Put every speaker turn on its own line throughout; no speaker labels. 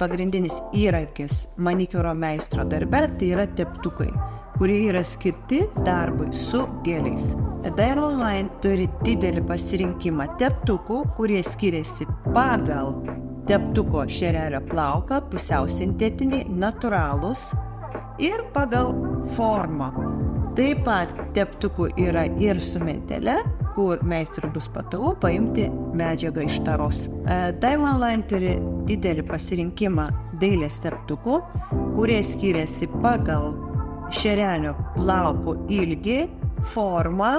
pagrindinis įrankis manikiūro meistro darbe tai yra teptukai, kurie yra skirti darbui su geliais. Dair Online turi didelį pasirinkimą teptukų, kurie skiriasi pagal teptuko šerelio plauką, pusiau sintetiniai, natūralūs ir pagal formą. Taip pat teptukų yra ir su mentele, kur meistrui bus patogu paimti medžiagą iš taros. Dair Online turi didelį pasirinkimą dailės teptukų, kurie skiriasi pagal šerelio plaukų ilgį, formą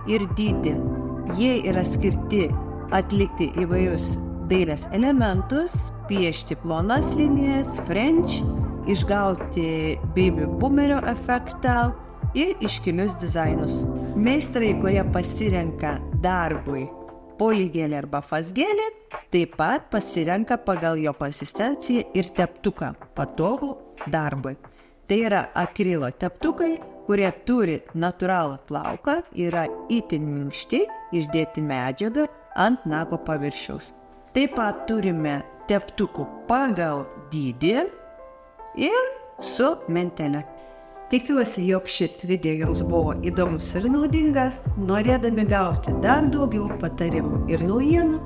ir dydį. Jie yra skirti atlikti įvairius dailės elementus, piešti plonas linijas, French, išgauti baby boomerio efektą ir iškilius dizainus. Meistrai, kurie pasirenka darbui poligelį arba fazgelį, taip pat pasirenka pagal jo konsistenciją ir teptuką patogų darbui. Tai yra akrilo teptukai, kurie turi natūralų plauką, yra itin minkšti, išdėti medžiagą ant nago paviršiaus. Taip pat turime teptukų pagal dydį ir su mentele. Tikiuosi, jog šis video jums buvo įdomus ir naudingas. Norėdami gauti dar daugiau patarimų ir naujienų,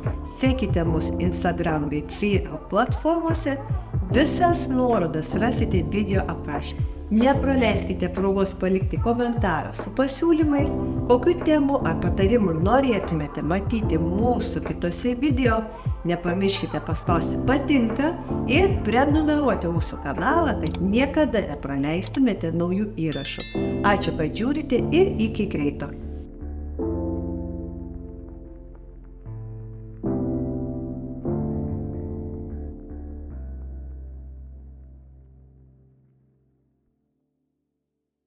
sekite mus Instagram bei Facebook platformose. Visas nuorodas rasite video aprašyme. Nepraleiskite progos palikti komentarą su pasiūlymais, kokių temų ar patarimų norėtumėte matyti mūsų kitose video. Nepamirškite paspausti patinka ir prenumeruoti mūsų kanalą, kad niekada nepraleistumėte naujų įrašų. Ačiū, kad žiūrite ir iki greito.